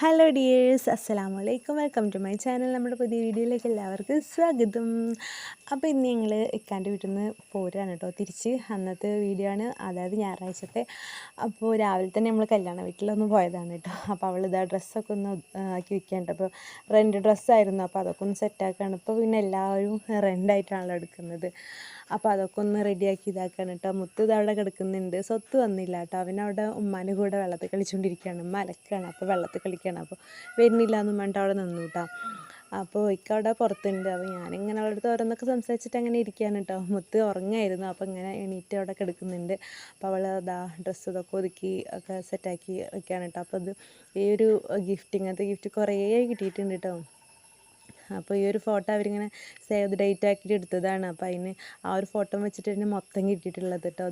Hello dears, അസ്സലാമു അലൈക്കും. Welcome to my channel. നമ്മുടെ പുതിയ വീഡിയോയിലേക്ക് എല്ലാവർക്കും സ്വാഗതം. അപ്പോൾ ഇന്ന് ഞങ്ങൾ ഇക്കാൻ്റെ വീട്ടിൽ നിന്ന് പോരാണ് കേട്ടോ, തിരിച്ച്. അന്നത്തെ വീഡിയോ ആണ്, അതായത് ഞായറാഴ്ചത്തെ. അപ്പോൾ രാവിലെ തന്നെ നമ്മൾ കല്യാണ വീട്ടിലൊന്ന് പോയതാണ് കേട്ടോ. അപ്പോൾ അവൾ ഇതാ ഡ്രസ്സൊക്കെ ഒന്ന് ആക്കി വെക്കാനുണ്ട്. അപ്പോൾ റെൻ്റ് ഡ്രസ്സായിരുന്നു, അപ്പോൾ അതൊക്കെ ഒന്ന് സെറ്റാക്കുകയാണ്. ഇപ്പോൾ പിന്നെ എല്ലാവരും റെൻ്റായിട്ടാണല്ലോ എടുക്കുന്നത്. അപ്പോൾ അതൊക്കെ ഒന്ന് റെഡിയാക്കി ഇതാക്കുകയാണ് കേട്ടോ. മുത്ത് ഇത് അവിടെ കിടക്കുന്നുണ്ട്. സ്വത്ത് വന്നില്ല കേട്ടോ, അവനവിടെ ഉമ്മാൻ്റെ കൂടെ വെള്ളത്തിൽ കളിച്ചുകൊണ്ടിരിക്കുകയാണ്. ഉമ്മ അലക്കുകയാണ്, അപ്പോൾ വെള്ളത്തിൽ കളിക്കുകയാണ്. അപ്പോൾ വരുന്നില്ല എന്നും പറഞ്ഞിട്ട് അവിടെ നിന്നു കേട്ടോ. അപ്പോൾ അവിടെ പുറത്തുണ്ട്. അപ്പോൾ ഞാനിങ്ങനെ അവളുടെ അടുത്ത് ഓരോന്നൊക്കെ സംസാരിച്ചിട്ട് അങ്ങനെ ഇരിക്കുകയാണ് കേട്ടോ. മുത്ത് ഉറങ്ങായിരുന്നു, അപ്പോൾ ഇങ്ങനെ എണീറ്റ് അവിടെ കിടക്കുന്നുണ്ട്. അപ്പോൾ അവൾ അതാ ഡ്രസ്സ് ഇതൊക്കെ ഒതുക്കി ഒക്കെ സെറ്റാക്കി വെക്കുകയാണ് കേട്ടോ. അപ്പോൾ ഇത് ഈ ഒരു ഗിഫ്റ്റ്, ഇങ്ങനത്തെ ഗിഫ്റ്റ് കുറേ കിട്ടിയിട്ടുണ്ട് കേട്ടോ. അപ്പോൾ ഈ ഒരു ഫോട്ടോ അവരിങ്ങനെ സേവ് ദ ഡേറ്റ് ആക്കിയിട്ട് എടുത്തതാണ്. അപ്പോൾ അതിന് ആ ഒരു ഫോട്ടോ വെച്ചിട്ട് തന്നെ മൊത്തം കിട്ടിയിട്ടുള്ളത് കേട്ടോ.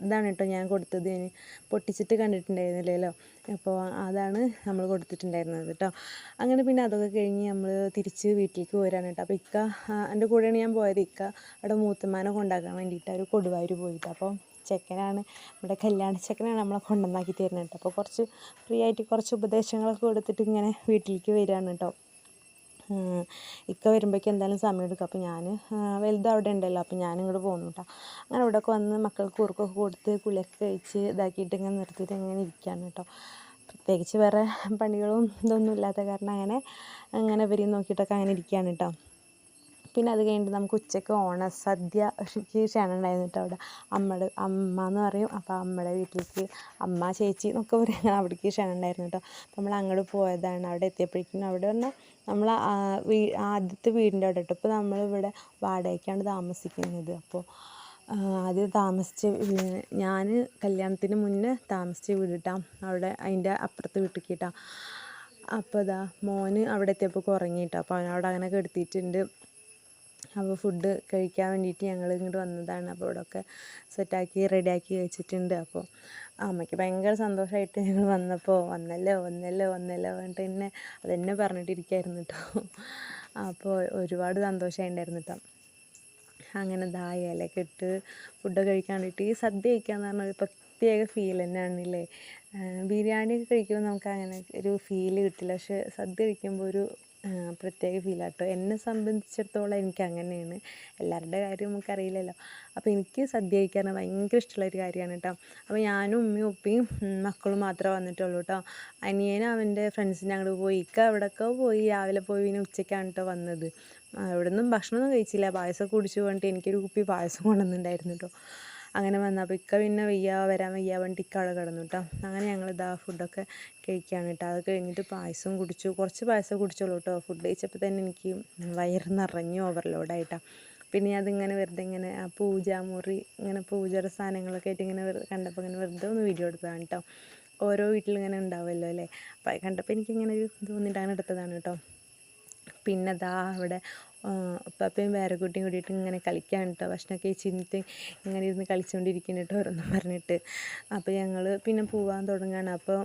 ഇതാണ് കേട്ടോ ഞാൻ കൊടുത്തത്. ഇനി പൊട്ടിച്ചിട്ട് കണ്ടിട്ടുണ്ടായിരുന്നില്ലല്ലോ, അപ്പോൾ അതാണ് നമ്മൾ കൊടുത്തിട്ടുണ്ടായിരുന്നത് കേട്ടോ. അങ്ങനെ പിന്നെ അതൊക്കെ കഴിഞ്ഞ് നമ്മൾ തിരിച്ച് വീട്ടിലേക്ക് പോരാണ് കേട്ടോ. അപ്പോൾ എൻ്റെ കൂടെയാണ് ഞാൻ പോയത്. അവിടെ മൂത്തമ്മാനെ കൊണ്ടാക്കാൻ വേണ്ടിയിട്ട് അവർ കൊടുവായൂർ പോയിട്ട്. അപ്പോൾ ചെക്കനാണ്, നമ്മുടെ കല്യാണ ചെക്കനാണ് നമ്മളെ കൊണ്ടുവന്നാക്കി തരുന്നത് കേട്ടോ. അപ്പോൾ കുറച്ച് ഫ്രീ ആയിട്ട് കുറച്ച് ഉപദേശങ്ങളൊക്കെ കൊടുത്തിട്ട് ഇങ്ങനെ വീട്ടിലേക്ക് വരികയാണ് കേട്ടോ. വരുമ്പോഴേക്കും എന്തായാലും സമയം എടുക്കും. അപ്പോൾ ഞാൻ വലുത് അവിടെ ഉണ്ടല്ലോ, അപ്പോൾ ഞാനിങ്ങോട്ട് പോകുന്നു കേട്ടോ. അങ്ങനെ ഇവിടെയൊക്കെ വന്ന് മക്കൾക്ക് കുറുക്കൊക്കെ കൊടുത്ത് കുളിയൊക്കെ കഴിച്ച് ഇതാക്കിയിട്ട് ഇങ്ങനെ നിർത്തിയിട്ട് ഇങ്ങനെ ഇരിക്കുകയാണ് കേട്ടോ. പ്രത്യേകിച്ച് വേറെ പണികളും ഇതൊന്നും ഇല്ലാത്ത കാരണം അങ്ങനെ ഇവരെയും നോക്കിയിട്ടൊക്കെ അങ്ങനെ ഇരിക്കുകയാണ് കേട്ടോ. പിന്നെ അത് കഴിഞ്ഞിട്ട് നമുക്ക് ഉച്ചയ്ക്ക് ഓണസദ്യക്ക് ക്ഷണം ഉണ്ടായിരുന്നു കേട്ടോ. അവിടെ അമ്മ എന്ന് പറയും, അപ്പോൾ അമ്മയുടെ വീട്ടിലേക്ക് അമ്മ ചേച്ചി എന്നൊക്കെ പറയും, അവിടേക്ക് ക്ഷണം ഉണ്ടായിരുന്നു കേട്ടോ. അപ്പോൾ നമ്മൾ അങ്ങോട്ട് പോയതാണ്. അവിടെ എത്തിയപ്പോഴേക്കും അവിടെ പറഞ്ഞാൽ നമ്മൾ ആദ്യത്തെ വീടിൻ്റെ അവിടെ കേട്ടോ. ഇപ്പോൾ നമ്മളിവിടെ വാടകയ്ക്കാണ് താമസിക്കുന്നത്. അപ്പോൾ ഞാൻ കല്യാണത്തിന് മുന്നേ താമസിച്ച വീട് കേട്ടോ, അവിടെ അതിൻ്റെ അപ്പുറത്ത് വീട്ടിലേക്ക് കേട്ടോ. അപ്പോൾ മോന് അവിടെ എത്തിയപ്പോൾ ഉറങ്ങിയിട്ടോ. അപ്പോൾ അവനവിടെ അങ്ങനെ കെടുത്തിയിട്ടുണ്ട്. അപ്പോൾ ഫുഡ് കഴിക്കാൻ വേണ്ടിയിട്ട് ഞങ്ങൾ ഇങ്ങോട്ട് വന്നതാണ്. അപ്പോൾ ഇവിടെയൊക്കെ സെറ്റാക്കി റെഡിയാക്കി വെച്ചിട്ടുണ്ട്. അപ്പോൾ അമ്മയ്ക്ക് ഭയങ്കര സന്തോഷമായിട്ട് ഞങ്ങൾ വന്നപ്പോൾ വന്നല്ലോ പറഞ്ഞിട്ട് അതെന്നെ പറഞ്ഞിട്ടിരിക്കുകയായിരുന്നു കേട്ടോ. അപ്പോൾ ഒരുപാട് സന്തോഷമായിട്ടുണ്ടായിരുന്നു കേട്ടോ. അങ്ങനെ ഇലയൊക്കെ ഇട്ട് ഫുഡ് കഴിക്കാൻ വേണ്ടിയിട്ട് ഈ സദ്യ കഴിക്കാമെന്ന് പറഞ്ഞാൽ ഒരു പ്രത്യേക ഫീൽ തന്നെയാണല്ലേ. ബിരിയാണിയൊക്കെ കഴിക്കുമ്പോൾ നമുക്ക് അങ്ങനെ ഒരു ഫീല് കിട്ടില്ല, പക്ഷേ സദ്യ കഴിക്കുമ്പോൾ ഒരു പ്രത്യേക ഫീലാട്ടോ. എന്നെ സംബന്ധിച്ചിടത്തോളം എനിക്ക് അങ്ങനെയാണ്. എല്ലാവരുടെ കാര്യം നമുക്കറിയില്ലല്ലോ. അപ്പോൾ എനിക്ക് സദ്യ കഴിക്കാൻ ഭയങ്കര ഇഷ്ടമുള്ളൊരു കാര്യമാണ് കേട്ടോ. അപ്പോൾ ഞാനും ഉമ്മയും ഉപ്പയും മക്കളും മാത്രമേ വന്നിട്ടുള്ളൂ കേട്ടോ. അനിയനും അവൻ്റെ ഫ്രണ്ട്സിൻ്റെ അങ്ങോട്ട് പോയി. എവിടെയൊക്കെ പോയി, രാവിലെ പോയി, പിന്നെ ഉച്ചയ്ക്കാണ് കേട്ടോ വന്നത്. ഇവിടെ നിന്നും ഭക്ഷണമൊന്നും കഴിച്ചില്ല, പായസമൊക്കെ കുടിച്ചു പറഞ്ഞിട്ട് എനിക്കൊരു കുപ്പി പായസം കൊണ്ടുവന്നിട്ടുണ്ടായിരുന്നു കേട്ടോ. അങ്ങനെ വന്നപ്പോൾ പിന്നെ വരാൻ വയ്യ പറഞ്ഞിട്ട് അവിടെ കിടന്നു കേട്ടോ. അങ്ങനെ ഞങ്ങൾ ഫുഡൊക്കെ കഴിക്കുകയാണ് കേട്ടോ. അത് കഴിഞ്ഞിട്ട് പായസം കുടിച്ചു, കുറച്ച് പായസം കുടിച്ചോളൂ കേട്ടോ. ഫുഡ് കഴിച്ചപ്പോൾ തന്നെ എനിക്ക് വയറ് നിറഞ്ഞു, ഓവർലോഡായിട്ടാണ്. പിന്നെ അതിങ്ങനെ വെറുതെ ഇങ്ങനെ ആ പൂജാമുറി, ഇങ്ങനെ പൂജയുടെ സാധനങ്ങളൊക്കെ ആയിട്ട് ഇങ്ങനെ കണ്ടപ്പോൾ ഇങ്ങനെ വെറുതെ ഒന്ന് വീഡിയോ എടുത്തതാണ് കേട്ടോ. ഓരോ വീട്ടിലിങ്ങനെ ഉണ്ടാവുമല്ലോ അല്ലേ, അപ്പോൾ അത് കണ്ടപ്പോൾ എനിക്കിങ്ങനെ ഒരു തോന്നിയിട്ട് അങ്ങനെ എടുത്തതാണ് കേട്ടോ. പിന്നെ അവിടെ ഉപ്പാപ്പയും കുട്ടിയും കൂടിയിട്ട് ഇങ്ങനെ കളിക്കാൻ കേട്ടോ. ഭക്ഷണമൊക്കെ കഴിച്ചിട്ട് ഇങ്ങനെ ഇരുന്ന് കളിച്ചുകൊണ്ടിരിക്കുന്നു കേട്ടോ, ഓരോന്നും പറഞ്ഞിട്ട്. അപ്പോൾ ഞങ്ങൾ പിന്നെ പോകാൻ തുടങ്ങുകയാണ്. അപ്പോൾ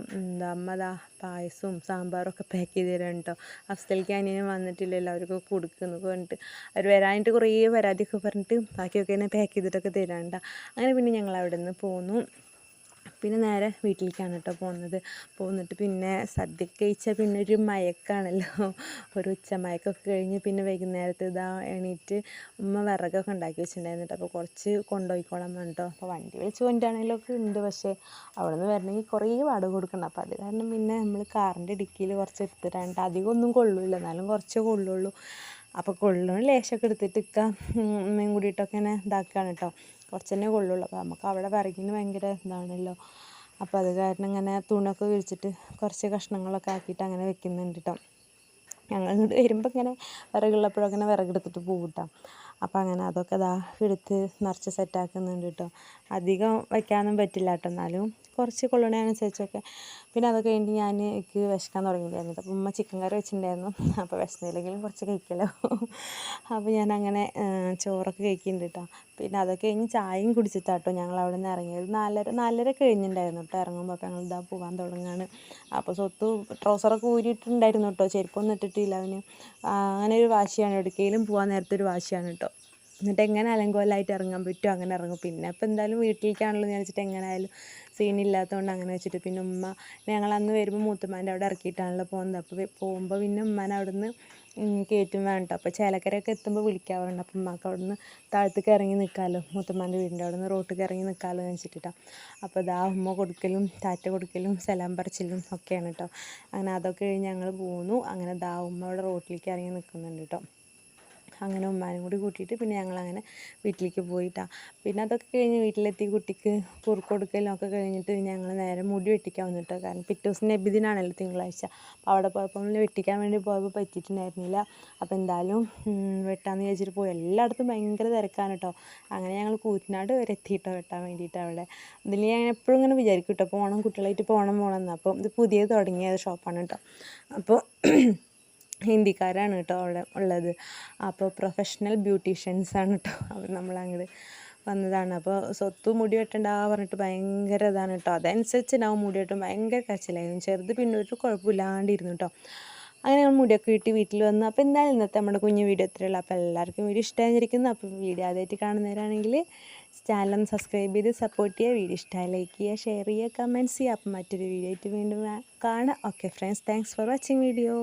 അമ്മ പായസവും സാമ്പാറൊക്കെ പാക്ക് ചെയ്ത് തരാൻ കേട്ടോ. അഫ്സൽക്ക് അനിയനും വന്നിട്ടില്ലല്ലോ, അവർക്കൊക്കെ കൊടുക്കുന്നു പറഞ്ഞിട്ട് അവർ വരാനായിട്ട് കുറേ പരാതിയൊക്കെ പറഞ്ഞിട്ട് ബാക്കിയൊക്കെ തന്നെ പാക്ക് ചെയ്തിട്ടൊക്കെ തരാൻ കേട്ടോ. അങ്ങനെ പിന്നെ ഞങ്ങൾ അവിടെ നിന്ന് പോന്നു. പിന്നെ നേരെ വീട്ടിലേക്കാണ് കേട്ടോ പോന്നിട്ട് പിന്നെ സദ്യ കഴിച്ചാൽ പിന്നെ ഒരു മയക്കാണല്ലോ, ഒരു ഉച്ചമയക്കൊക്കെ കഴിഞ്ഞ് പിന്നെ വൈകുന്നേരത്ത് എണീറ്റ് ഉമ്മ വിറകൊക്കെ ഉണ്ടാക്കി വെച്ചിട്ടുണ്ടായിരുന്നു കേട്ടോ. അപ്പോൾ കുറച്ച് കൊണ്ടുപോയിക്കോളാം കേട്ടോ. അപ്പോൾ വണ്ടി വിളിച്ച് കൊണ്ടുവരാണെങ്കിലൊക്കെ ഉണ്ട്, പക്ഷേ അവിടെ നിന്ന് വരണമെങ്കിൽ കുറേ വാടക കൊടുക്കണം. അപ്പോൾ അത് കാരണം പിന്നെ നമ്മൾ കാറിൻ്റെ ഡിക്കിയിൽ കുറച്ച് എടുത്തിട്ടാണ്. അധികം ഒന്നും കൊള്ളില്ല, എന്നാലും കുറച്ചേ കൊള്ളുള്ളൂ. അപ്പോൾ കൊള്ളുന്ന ലേശമൊക്കെ എടുത്തിട്ട് ഉമ്മയും കൂടിയിട്ടൊക്കെ ഇങ്ങനെ ഇതാക്കുകയാണ് കേട്ടോ. കുറച്ച് തന്നെ കൊള്ളുള്ളൂ. അപ്പോൾ നമുക്ക് അവിടെ വിറകിന് ഭയങ്കര ഇതാണല്ലോ. അപ്പോൾ അത് കാരണം ഇങ്ങനെ തുണിയൊക്കെ വിരിച്ചിട്ട് കുറച്ച് കഷ്ണങ്ങളൊക്കെ ആക്കിയിട്ട് അങ്ങനെ വെക്കുന്നുണ്ട് കേട്ടോ. ഞങ്ങൾ ഇങ്ങോട്ട് വരുമ്പോൾ ഇങ്ങനെ വിറകുള്ളപ്പോഴൊക്കെ ഇങ്ങനെ വിറകെടുത്തിട്ട് പോകും കേട്ടോ. അപ്പോൾ അങ്ങനെ അതൊക്കെ എടുത്ത് നിറച്ച് സെറ്റാക്കുന്നുണ്ട് കേട്ടോ. അധികം വയ്ക്കാനൊന്നും പറ്റില്ല കേട്ടോ, എന്നാലും കുറച്ച് കൊള്ളണതിനനുസരിച്ചൊക്കെ. പിന്നെ അതൊക്കെ കഴിഞ്ഞ് എനിക്ക് വിശക്കാൻ തുടങ്ങിയിട്ടുണ്ടായിരുന്നു. അപ്പോൾ ഉമ്മ ചിക്കൻ കറി വെച്ചിട്ടുണ്ടായിരുന്നു. അപ്പോൾ വിശന്നില്ലെങ്കിലും കുറച്ച് കഴിക്കലോ. അപ്പോൾ ഞാനങ്ങനെ ചോറൊക്കെ കഴിക്കുന്നുണ്ട് കേട്ടോ. പിന്നെ അതൊക്കെ കഴിഞ്ഞ് ചായയും കുടിച്ചിട്ടാട്ടോ ഞങ്ങൾ അവിടെ നിന്ന് ഇറങ്ങിയത്. 4:30 കഴിഞ്ഞിട്ടുണ്ടായിരുന്നു കേട്ടോ ഇറങ്ങുമ്പോൾ. അപ്പോൾ ഞങ്ങൾ പോകാൻ തുടങ്ങുകയാണ്. അപ്പോൾ ട്രൗസറൊക്കെ ഊരിയിട്ടുണ്ടായിരുന്നു കേട്ടോ, ചെരുപ്പൊന്നും ഇട്ടിട്ടില്ല അവന്. അങ്ങനെ ഒരു വാശിയാണ്, എവിടേക്കെങ്കിലും പോകാൻ നേരത്തെ ഒരു വാശിയാണ് കേട്ടോ. എന്നിട്ട് എങ്ങനെ അലങ്കോലമായിട്ട് ഇറങ്ങാൻ പറ്റുമോ അങ്ങനെ ഇറങ്ങും. പിന്നെ ഇപ്പോൾ എന്തായാലും വീട്ടിലേക്കാണല്ലോ എന്ന് വെച്ചിട്ട് എങ്ങനെയായാലും സീനില്ലാത്തതുകൊണ്ട് അങ്ങനെ വെച്ചിട്ട്. പിന്നെ ഉമ്മ ഞങ്ങൾ അന്ന് വരുമ്പോൾ മൂത്തുമ്മാൻ്റെ അവിടെ ഇറക്കിയിട്ടാണല്ലോ പോകുന്നത്. അപ്പോൾ പോകുമ്പോൾ പിന്നെ ഉമ്മാനെ അവിടെ നിന്ന് കയറ്റും വേണ്ട. അപ്പോൾ ചേലക്കരയൊക്കെ എത്തുമ്പോൾ വിളിക്കാറുണ്ട്. അപ്പം ഉമ്മാക്ക് അവിടെ നിന്ന് താഴത്തേക്ക് ഇറങ്ങി നിൽക്കാമല്ലോ, മൂത്തുമ്മാൻ്റെ വീടിൻ്റെ അവിടെ നിന്ന് റോട്ടിലേക്ക് ഇറങ്ങി നിൽക്കാമല്ലോ എന്ന് വെച്ചിട്ടാണ്. അപ്പോൾ ഇതാ ഉമ്മ കൊടുക്കലും ടാറ്റ കൊടുക്കലും സലാം പറച്ചിലും ഒക്കെയാണ് കേട്ടോ. അങ്ങനെ അതൊക്കെ കഴിഞ്ഞ് ഞങ്ങൾ പോന്നു. അങ്ങനെ ദാ ഉമ്മ അവിടെ റോട്ടിലേക്ക് ഇറങ്ങി നിൽക്കുന്നുണ്ട് കേട്ടോ. അങ്ങനെ ഉമ്മാനും കൂടി കൂട്ടിയിട്ട് പിന്നെ ഞങ്ങളങ്ങനെ വീട്ടിലേക്ക് പോയിട്ടാണ്. പിന്നെ അതൊക്കെ കഴിഞ്ഞ് വീട്ടിലെത്തി കുട്ടിക്ക് കുറുക്ക് കൊടുക്കലും ഒക്കെ കഴിഞ്ഞിട്ട് ഞങ്ങൾ നേരെ മുടി വെട്ടിക്കാൻ വന്നിട്ടോ. കാരണം പിറ്റേ ദിവസം നബിദിനാണല്ലോ, തിങ്കളാഴ്ച. അപ്പോൾ അവിടെ പോയപ്പോൾ വെട്ടിക്കാൻ വേണ്ടി പോയപ്പോൾ പറ്റിയിട്ടുണ്ടായിരുന്നില്ല. അപ്പോൾ എന്തായാലും വെട്ടാമെന്ന് വിചാരിച്ചിട്ട് പോയി. എല്ലായിടത്തും ഭയങ്കര തിരക്കാണ് കേട്ടോ. അങ്ങനെ ഞങ്ങൾ കൂറ്റനാട് വരെ എത്തിയിട്ടോ വെട്ടാൻ വേണ്ടിയിട്ട് അവിടെ. ഇതിൽ ഞാൻ എപ്പോഴും ഇങ്ങനെ വിചാരിക്കും കേട്ടോ, പോകണം കുട്ടികളായിട്ട് പോകണമെന്ന്. അപ്പോൾ ഇത് പുതിയത് തുടങ്ങിയ ഷോപ്പാണ് കേട്ടോ. അപ്പോൾ ഹിന്ദിക്കാരാണ് കേട്ടോ അവിടെ ഉള്ളത്. അപ്പോൾ പ്രൊഫഷണൽ ബ്യൂട്ടീഷ്യൻസാണ് കേട്ടോ. അപ്പോൾ നമ്മളങ്ങോട്ട് വന്നതാണ്. അപ്പോൾ സ്വത്ത് മുടി വെട്ടണ്ട പറഞ്ഞിട്ട് ഭയങ്കര ഇതാണ് കേട്ടോ. അതനുസരിച്ച് ഞാൻ മുടി വെട്ടും ഭയങ്കര കരച്ചിലായിരുന്നു. ചെറുത് പിന്നെ ഒരു കുഴപ്പമില്ലാണ്ടിരുന്നു കേട്ടോ. അങ്ങനെ നമ്മൾ മുടിയൊക്കെ വെട്ടി വീട്ടിൽ വന്നു. അപ്പോൾ എന്തായാലും ഇന്നത്തെ നമ്മുടെ കുഞ്ഞു വീഡിയോ ഇത്രയുള്ളൂ. അപ്പോൾ എല്ലാവർക്കും വീഡിയോ ഇഷ്ടമായിരിക്കുന്നു. അപ്പോൾ വീഡിയോ ആദ്യമായിട്ട് കാണുന്നവരാണെങ്കിൽ ചാനലൊന്ന് സബ്സ്ക്രൈബ് ചെയ്ത് സപ്പോർട്ട് ചെയ്യുക. വീഡിയോ ഇഷ്ടമായി ലൈക്ക് ചെയ്യുക, ഷെയർ ചെയ്യുക, കമൻറ്റ്സ് ചെയ്യുക. അപ്പോൾ മറ്റൊരു വീഡിയോ ആയിട്ട് വീണ്ടും കാണാം. Okay friends, thanks for watching video.